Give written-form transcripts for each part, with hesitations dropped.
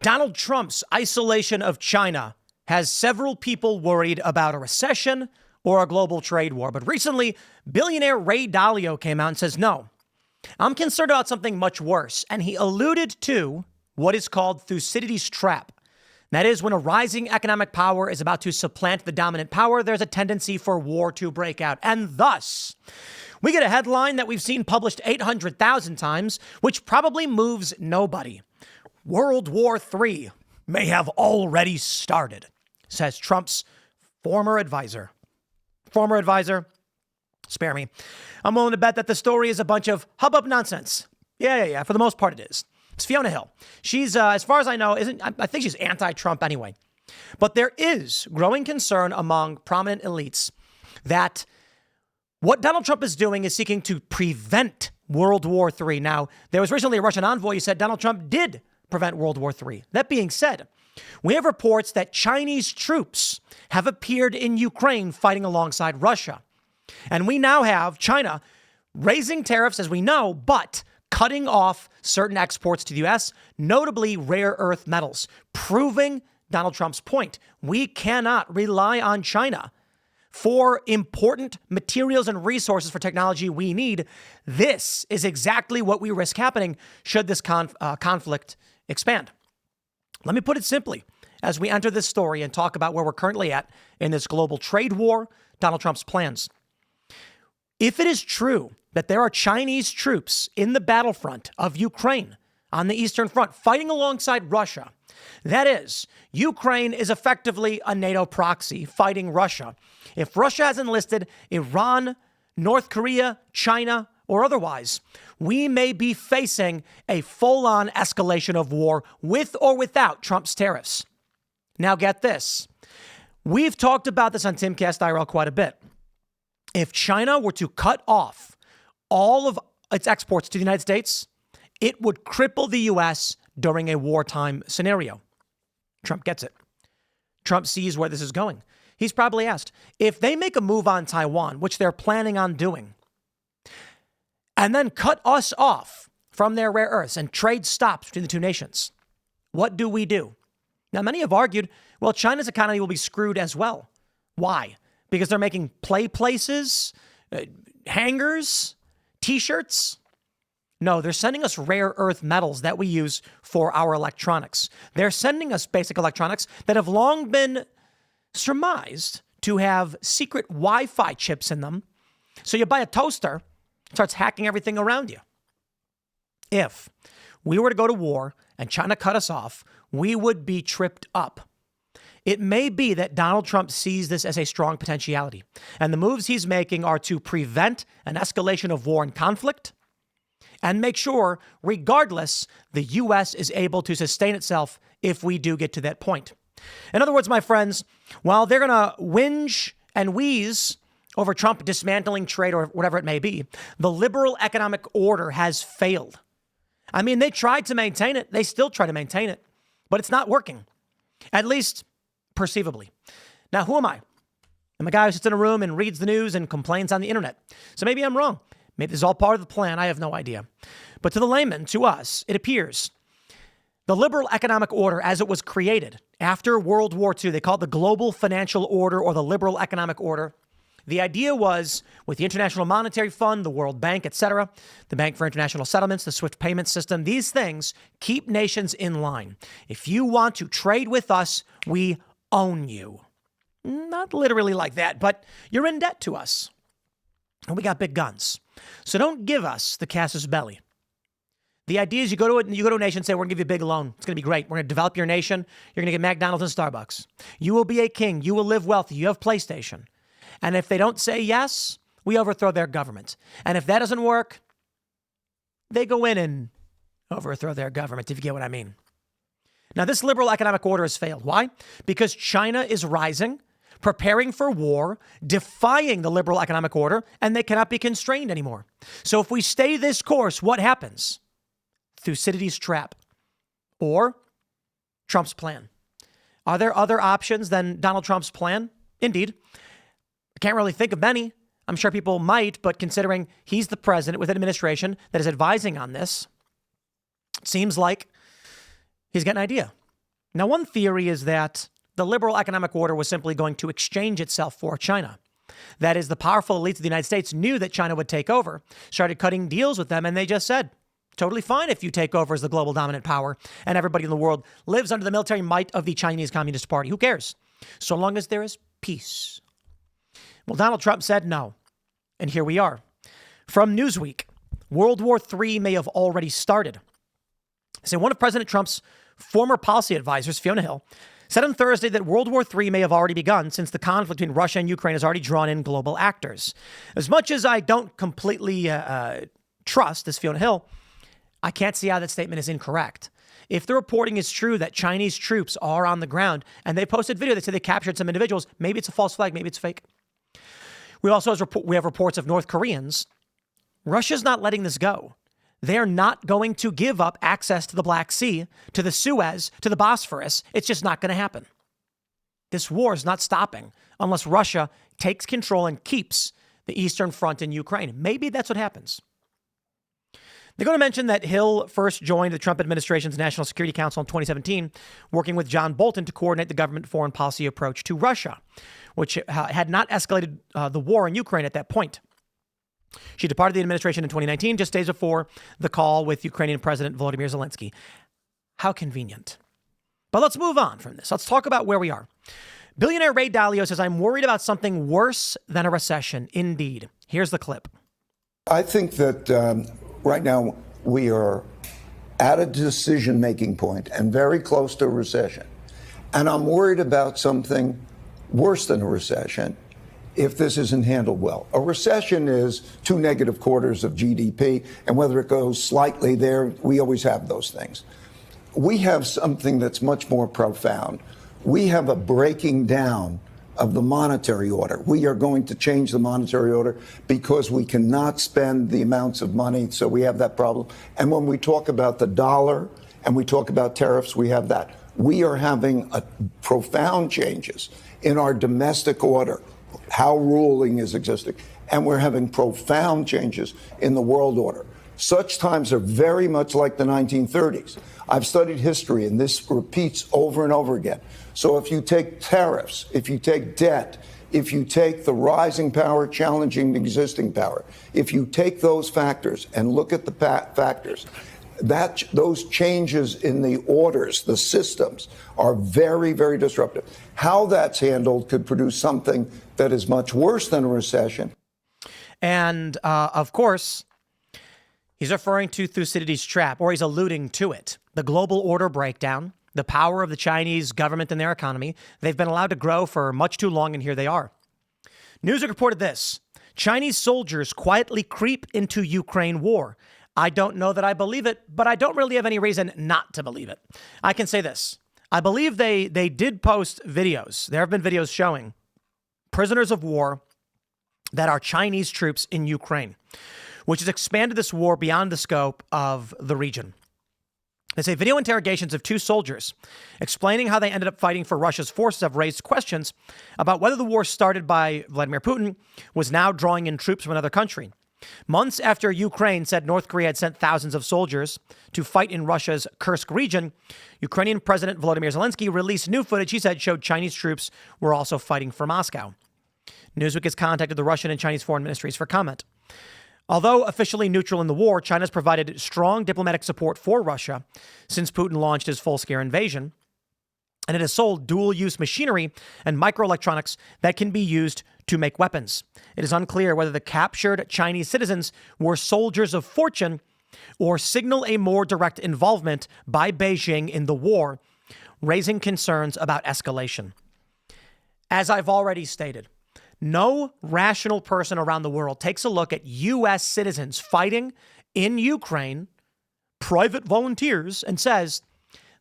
Donald Trump's isolation of China has several people worried about a recession or a global trade war. But recently, billionaire Ray Dalio came out and says, no, I'm concerned about something much worse. And he alluded to what is called Thucydides' trap. That is, when a rising economic power is about to supplant the dominant power, there's a tendency for war to break out. And thus, we get a headline that we've seen published 800,000 times, which probably moves nobody. World War III may have already started, says Trump's former advisor. Former advisor, spare me. I'm willing to bet that the story is a bunch of hubbub nonsense. Yeah. For the most part, it is. It's Fiona Hill. She's, as far as I know, I think she's anti-Trump anyway. But there is growing concern among prominent elites that what Donald Trump is doing is seeking to prevent World War III. Now, there was recently a Russian envoy who said Donald Trump did prevent World War III. That being said, we have reports that Chinese troops have appeared in Ukraine fighting alongside Russia. And we now have China raising tariffs, as we know, but cutting off certain exports to the U.S., notably rare earth metals, proving Donald Trump's point. We cannot rely on China for important materials and resources for technology we need. This is exactly what we risk happening should this conflict expand. Let me put it simply as we enter this story and talk about where we're currently at in this global trade war, Donald Trump's plans. If it is true that there are Chinese troops in the battlefront of Ukraine on the Eastern Front fighting alongside Russia, that is, Ukraine is effectively a NATO proxy fighting Russia. If Russia has enlisted Iran, North Korea, China, or otherwise, we may be facing a full-on escalation of war with or without Trump's tariffs. Now get this. We've talked about this on Timcast IRL quite a bit. If China were to cut off all of its exports to the United States, it would cripple the U.S. during a wartime scenario. Trump gets it. Trump sees where this is going. He's probably asked, if they make a move on Taiwan, which they're planning on doing, and then cut us off from their rare earths and trade stops between the two nations, what do we do? Now, many have argued, well, China's economy will be screwed as well. Why? Because they're making play places, hangers, T-shirts? No, they're sending us rare earth metals that we use for our electronics. They're sending us basic electronics that have long been surmised to have secret Wi-Fi chips in them. So you buy a toaster, it starts hacking everything around you. If we were to go to war and China cut us off, we would be tripped up. It may be that Donald Trump sees this as a strong potentiality, and the moves he's making are to prevent an escalation of war and conflict and make sure, regardless, the U.S. is able to sustain itself if we do get to that point. In other words, my friends, while they're going to whinge and wheeze over Trump dismantling trade or whatever it may be, the liberal economic order has failed. I mean, they tried to maintain it. They still try to maintain it, but it's not working, at least perceivably. Now, who am I? I'm a guy who sits in a room and reads the news and complains on the internet. So maybe I'm wrong. Maybe this is all part of the plan. I have no idea. But to the layman, to us, it appears the liberal economic order as it was created after World War II, they call it the global financial order or the liberal economic order. The idea was with the International Monetary Fund, the World Bank, etc., the Bank for International Settlements, the SWIFT payment system, these things keep nations in line. If you want to trade with us, we own you. Not literally like that, but you're in debt to us. And we got big guns. So don't give us the casus belli. The idea is you go to a nation and say, we're going to give you a big loan. It's going to be great. We're going to develop your nation. You're going to get McDonald's and Starbucks. You will be a king. You will live wealthy. You have PlayStation. And if they don't say yes, we overthrow their government. And if that doesn't work, they go in and overthrow their government, if you get what I mean. Now, this liberal economic order has failed. Why? Because China is rising, preparing for war, defying the liberal economic order, and they cannot be constrained anymore. So if we stay this course, what happens? Thucydides' trap or Trump's plan. Are there other options than Donald Trump's plan? Indeed. I can't really think of many. I'm sure people might, but considering he's the president with an administration that is advising on this, it seems like he's got an idea. Now, one theory is that the liberal economic order was simply going to exchange itself for China. That is, the powerful elites of the United States knew that China would take over, started cutting deals with them, and they just said, totally fine if you take over as the global dominant power and everybody in the world lives under the military might of the Chinese Communist Party. Who cares? So long as there is peace. Well, Donald Trump said no. And here we are. From Newsweek, World War III may have already started. So one of President Trump's former policy advisors, Fiona Hill, said on Thursday that World War III may have already begun since the conflict between Russia and Ukraine has already drawn in global actors. As much as I don't completely trust this Fiona Hill, I can't see how that statement is incorrect. If the reporting is true that Chinese troops are on the ground and they posted video that said they captured some individuals, maybe it's a false flag, maybe it's fake. We also have reports of North Koreans. Russia's not letting this go. They are not going to give up access to the Black Sea, to the Suez, to the Bosphorus. It's just not going to happen. This war is not stopping unless Russia takes control and keeps the Eastern Front in Ukraine. Maybe that's what happens. They're going to mention that Hill first joined the Trump administration's National Security Council in 2017, working with John Bolton to coordinate the government foreign policy approach to Russia, which had not escalated the war in Ukraine at that point. She departed the administration in 2019, just days before the call with Ukrainian President Volodymyr Zelensky. How convenient. But let's move on from this. Let's talk about where we are. Billionaire Ray Dalio says, I'm worried about something worse than a recession. Indeed. Here's the clip. I think that right now we are at a decision-making point and very close to a recession. And I'm worried about something worse than a recession if this isn't handled well. A recession is 2 negative quarters of GDP, and whether it goes slightly there, we always have those things. We have something that's much more profound. We have a breaking down of the monetary order. We are going to change the monetary order because we cannot spend the amounts of money, so we have that problem. And when we talk about the dollar and we talk about tariffs, we have that. We are having profound changes in our domestic order, how ruling is existing, and we're having profound changes in the world order. Such times are very much like the 1930s. I've studied history, and this repeats over and over again. So if you take tariffs, if you take debt, if you take the rising power challenging the existing power, if you take those factors and look at the factors, those changes in the orders, the systems, are very, very disruptive. How that's handled could produce something that is much worse than a recession. And of course, he's referring to Thucydides' trap, or he's alluding to it. The global order breakdown, the power of the Chinese government and their economy. They've been allowed to grow for much too long, and here they are. Newsweek reported this. Chinese soldiers quietly creep into Ukraine war. I don't know that I believe it, but I don't really have any reason not to believe it. I can say this. I believe they did post videos. There have been videos showing prisoners of war that are Chinese troops in Ukraine, which has expanded this war beyond the scope of the region. They say video interrogations of 2 soldiers explaining how they ended up fighting for Russia's forces have raised questions about whether the war started by Vladimir Putin was now drawing in troops from another country. Months after Ukraine said North Korea had sent thousands of soldiers to fight in Russia's Kursk region, Ukrainian President Volodymyr Zelensky released new footage he said showed Chinese troops were also fighting for Moscow. Newsweek has contacted the Russian and Chinese foreign ministries for comment. Although officially neutral in the war, China's provided strong diplomatic support for Russia since Putin launched his full-scale invasion, and it has sold dual-use machinery and microelectronics that can be used to make weapons. It is unclear whether the captured Chinese citizens were soldiers of fortune or signal a more direct involvement by Beijing in the war, raising concerns about escalation. As I've already stated, no rational person around the world takes a look at U.S. citizens fighting in Ukraine, private volunteers, and says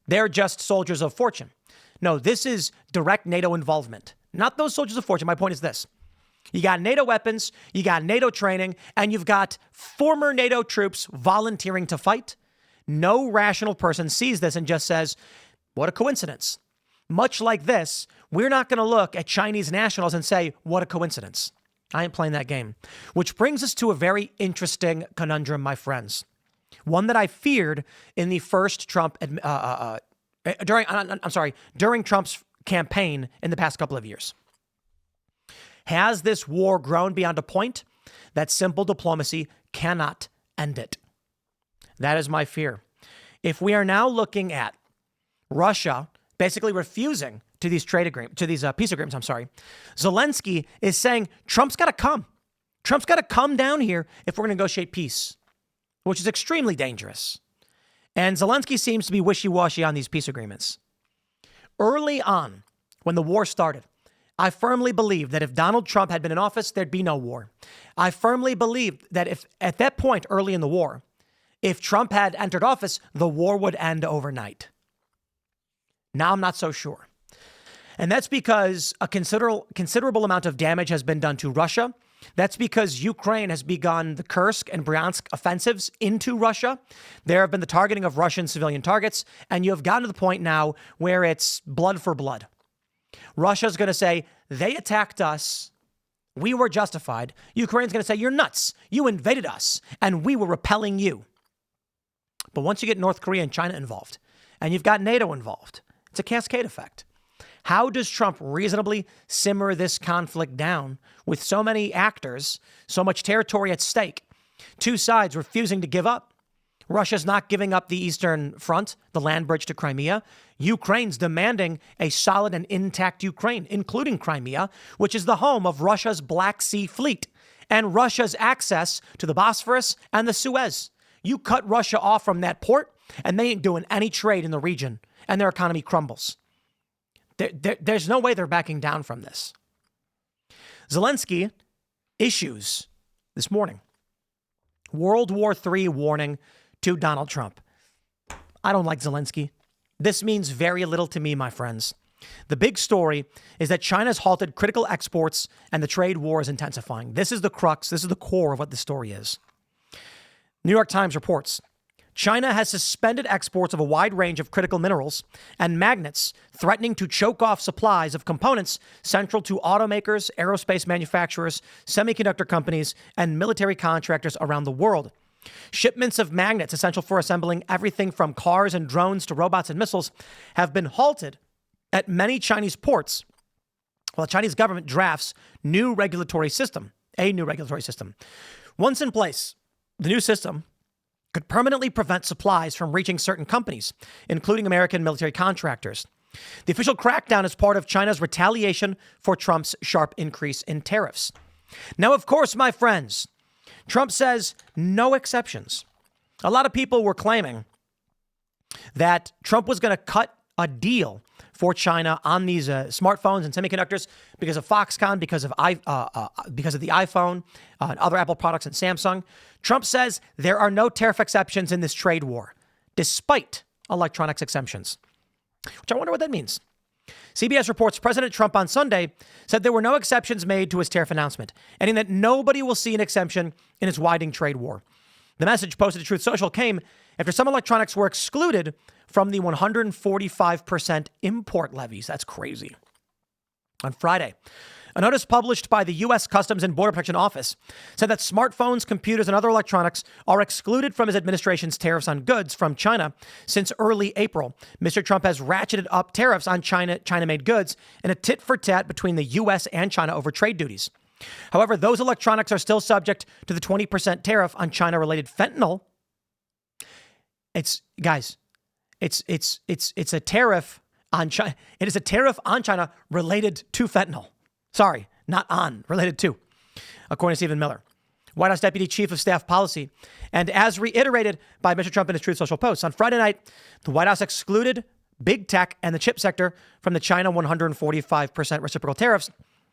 they're just soldiers of fortune. No, this is direct NATO involvement, not those soldiers of fortune. My point is this. You got NATO weapons, you got NATO training, and you've got former NATO troops volunteering to fight. No rational person sees this and just says, what a coincidence. Much like this, we're not going to look at Chinese nationals and say, what a coincidence. I ain't playing that game. Which brings us to a very interesting conundrum, my friends. One that I feared in the first Trump during Trump's campaign in the past couple of years. Has this war grown beyond a point that simple diplomacy cannot end it? That is my fear. If we are now looking at Russia basically refusing to these peace agreements, Zelensky is saying Trump's got to come. Trump's got to come down here if we're going to negotiate peace, which is extremely dangerous. And Zelensky seems to be wishy-washy on these peace agreements. Early on, when the war started, I firmly believed that if Donald Trump had been in office, there'd be no war. I firmly believed that if at that point early in the war, if Trump had entered office, the war would end overnight. Now I'm not so sure. And that's because a considerable amount of damage has been done to Russia. That's because Ukraine has begun the Kursk and Bryansk offensives into Russia. There have been the targeting of Russian civilian targets, and you have gotten to the point now where it's blood for blood. Russia's going to say, they attacked us. We were justified. Ukraine's going to say, you're nuts. You invaded us, and we were repelling you. But once you get North Korea and China involved, and you've got NATO involved, it's a cascade effect. How does Trump reasonably simmer this conflict down with so many actors, so much territory at stake, two sides refusing to give up? Russia's not giving up the Eastern Front, the land bridge to Crimea. Ukraine's demanding a solid and intact Ukraine, including Crimea, which is the home of Russia's Black Sea Fleet and Russia's access to the Bosphorus and the Suez. You cut Russia off from that port, and they ain't doing any trade in the region, and their economy crumbles. There's no way they're backing down from this. Zelensky issues this morning World War III warning to Donald Trump. I don't like Zelensky. This means very little to me, my friends. The big story is that China's halted critical exports and the trade war is intensifying. This is the crux. This is the core of what the story is. New York Times reports China has suspended exports of a wide range of critical minerals and magnets, threatening to choke off supplies of components central to automakers, aerospace manufacturers, semiconductor companies, and military contractors around the world. Shipments of magnets essential for assembling everything from cars and drones to robots and missiles have been halted at many Chinese ports while the Chinese government drafts a new regulatory system. Once in place, the new system could permanently prevent supplies from reaching certain companies, including American military contractors. The official crackdown is part of China's retaliation for Trump's sharp increase in tariffs. Now, of course, my friends, Trump says no exceptions. A lot of people were claiming that Trump was going to cut a deal for China on these smartphones and semiconductors because of Foxconn, because of the iPhone, and other Apple products and Samsung. Trump says there are no tariff exceptions in this trade war, despite electronics exemptions, which I wonder what that means. CBS reports President Trump on Sunday said there were no exceptions made to his tariff announcement, adding that nobody will see an exemption in his widening trade war. The message posted to Truth Social came after some electronics were excluded from the 145% import levies. That's crazy. On Friday, a notice published by the U.S. Customs and Border Protection Office said that smartphones, computers, and other electronics are excluded from his administration's tariffs on goods from China since early April. Mr. Trump has ratcheted up tariffs on China-made goods in a tit-for-tat between the U.S. and China over trade duties. However, those electronics are still subject to the 20% tariff on China-related fentanyl. It's a tariff on China. It is a tariff on China related to fentanyl. Sorry, not on, related to, according to Stephen Miller, White House Deputy Chief of Staff Policy. And as reiterated by Mr. Trump in his Truth Social posts, on Friday night, the White House excluded big tech and the chip sector from the China 145% reciprocal tariffs.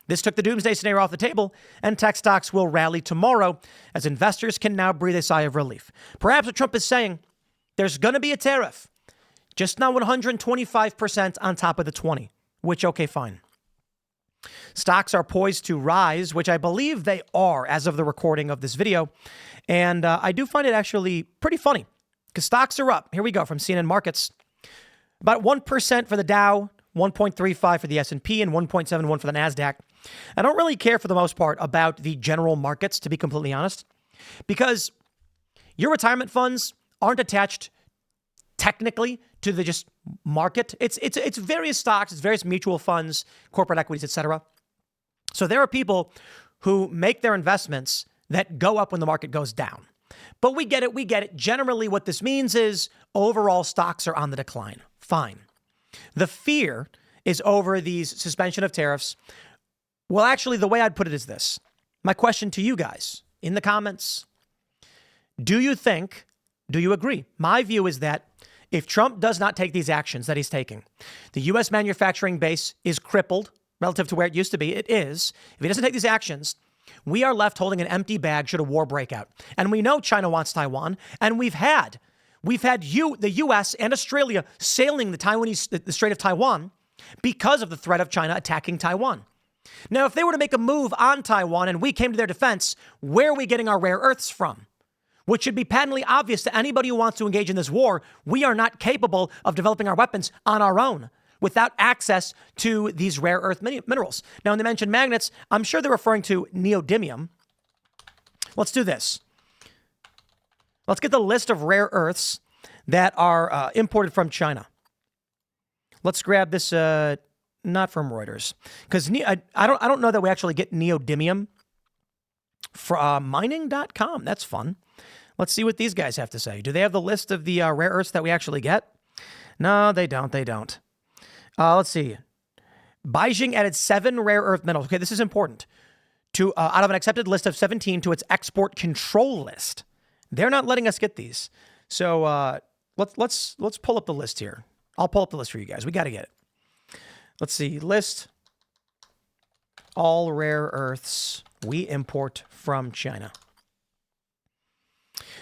This took the doomsday scenario off the table, and tech stocks will rally tomorrow as investors can now breathe a sigh of relief. Perhaps what Trump is saying, there's going to be a tariff, just not 125% on top of the 20, which, okay, fine. Stocks are poised to rise, which I believe they are as of the recording of this video. And I do find it actually pretty funny because stocks are up. Here we go from CNN Markets. About 1% for the Dow, 1.35 for the S&P, and 1.71 for the NASDAQ. I don't really care for the most part about the general markets, to be completely honest, because your retirement funds aren't attached technically to the just market. It's various stocks, it's various mutual funds, corporate equities, etc. So there are people who make their investments that go up when the market goes down. But we get it. Generally, what this means is overall stocks are on the decline. Fine. The fear is over these suspension of tariffs. Well, actually, the way I'd put it is this. My question to you guys in the comments, do you agree? My view is that if Trump does not take these actions that he's taking, the U.S. manufacturing base is crippled relative to where it used to be. It is. If he doesn't take these actions, we are left holding an empty bag should a war break out. And we know China wants Taiwan, and we've had the U.S. and Australia sailing the Strait of Taiwan because of the threat of China attacking Taiwan. Now, if they were to make a move on Taiwan and we came to their defense, where are we getting our rare earths from? Which should be patently obvious to anybody who wants to engage in this war. We are not capable of developing our weapons on our own without access to these rare earth minerals. Now, when they mention magnets, I'm sure they're referring to neodymium. Let's do this. Let's get the list of rare earths that are imported from China. Let's grab this, not from Reuters, because I don't know that we actually get neodymium from mining.com. That's fun. Let's see what these guys have to say. Do they have the list of the rare earths that we actually get? No, they don't. Let's see. Beijing added 7 rare earth metals. Okay, this is important. Out of an accepted list of 17 to its export control list. They're not letting us get these. So let's pull up the list here. I'll pull up the list for you guys. We got to get it. Let's see. List all rare earths we import from China.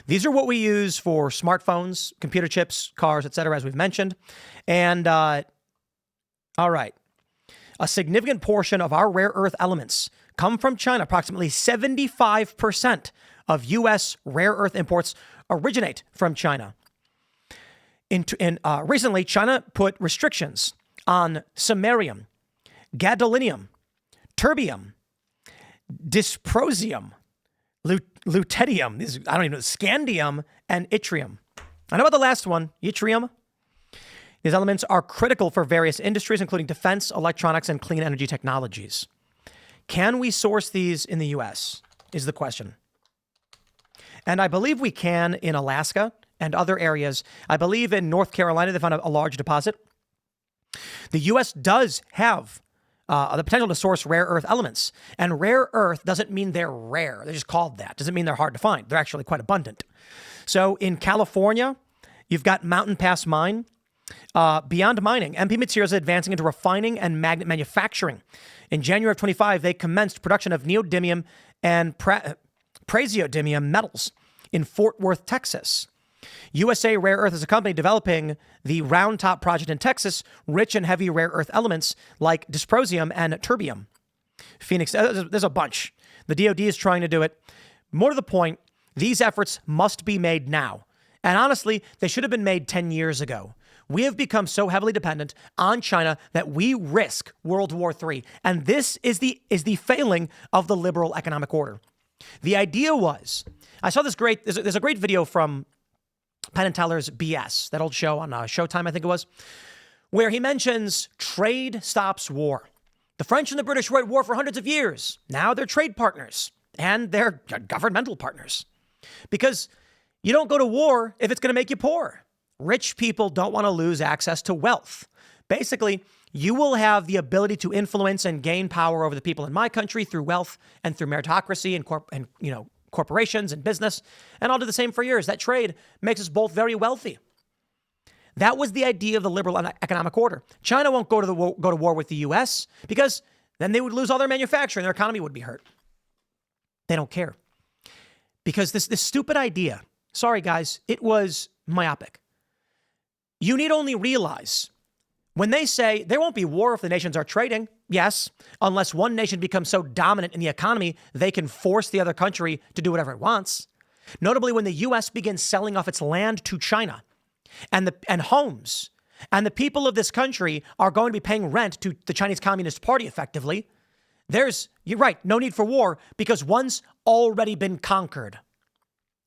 These are what we use for smartphones, computer chips, cars, etc., as we've mentioned. And all right. A significant portion of our rare earth elements come from China. Approximately 75% of U.S. rare earth imports originate from China. Recently, China put restrictions on samarium, gadolinium, terbium, dysprosium, lutetium, I don't even know, scandium, and yttrium. I know about the last one, yttrium. These elements are critical for various industries, including defense, electronics, and clean energy technologies. Can we source these in the U.S. is the question. And I believe we can in Alaska and other areas. I believe in North Carolina, they found a large deposit. The U.S. does have the potential to source rare earth elements. And rare earth doesn't mean they're rare. They're just called that. Doesn't mean they're hard to find. They're actually quite abundant. So in California, you've got Mountain Pass Mine. Beyond mining, MP Materials is advancing into refining and magnet manufacturing. In January of 25, they commenced production of neodymium and praseodymium metals in Fort Worth, Texas. USA Rare Earth is a company developing the Round Top project in Texas, rich in heavy rare earth elements like dysprosium and terbium. Phoenix, there's a bunch. The DoD is trying to do it. More to the point, these efforts must be made now. And honestly, they should have been made 10 years ago. We have become so heavily dependent on China that we risk World War III. And this is the failing of the liberal economic order. The idea was, I saw there's a great video from Penn and Teller's BS, that old show on Showtime, I think it was, where he mentions trade stops war. The French and the British were at war for hundreds of years. Now they're trade partners and they're governmental partners. Because you don't go to war if it's going to make you poor. Rich people don't want to lose access to wealth. Basically, you will have the ability to influence and gain power over the people in my country through wealth and through meritocracy and corporations and business. And I'll do the same for yours. That trade makes us both very wealthy. That was the idea of the liberal economic order. China won't go to war with the U.S. because then they would lose all their manufacturing. Their economy would be hurt. They don't care. Because this stupid idea, sorry guys, it was myopic. You need only realize when they say there won't be war if the nations are trading, yes, unless one nation becomes so dominant in the economy, they can force the other country to do whatever it wants. Notably, when the U.S. begins selling off its land to China and homes, and the people of this country are going to be paying rent to the Chinese Communist Party effectively, you're right, no need for war because one's already been conquered.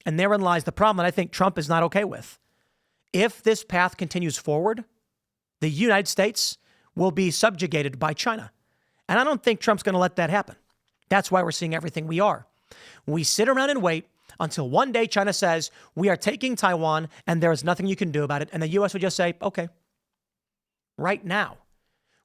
And therein lies the problem that I think Trump is not okay with. if this path continues forward, the United States will be subjugated by China. And I don't think Trump's going to let that happen. That's why we're seeing everything we are. We sit around and wait until one day China says, we are taking Taiwan and there is nothing you can do about it. And the U.S. would just say, okay. Right now,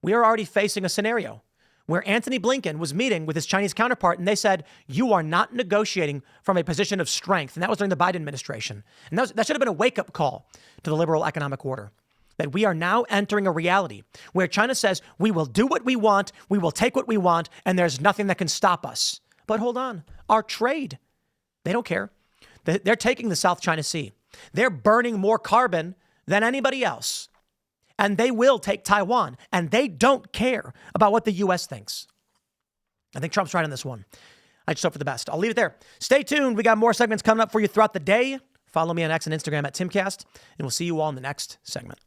we are already facing a scenario where Antony Blinken was meeting with his Chinese counterpart and they said, you are not negotiating from a position of strength. And that was during the Biden administration. And that should have been a wake-up call to the liberal economic order. That we are now entering a reality where China says, we will do what we want, we will take what we want, and there's nothing that can stop us. But hold on, our trade, they don't care. They're taking the South China Sea. They're burning more carbon than anybody else. And they will take Taiwan, and they don't care about what the U.S. thinks. I think Trump's right on this one. I just hope for the best. I'll leave it there. Stay tuned. We got more segments coming up for you throughout the day. Follow me on X and Instagram at Timcast, and we'll see you all in the next segment.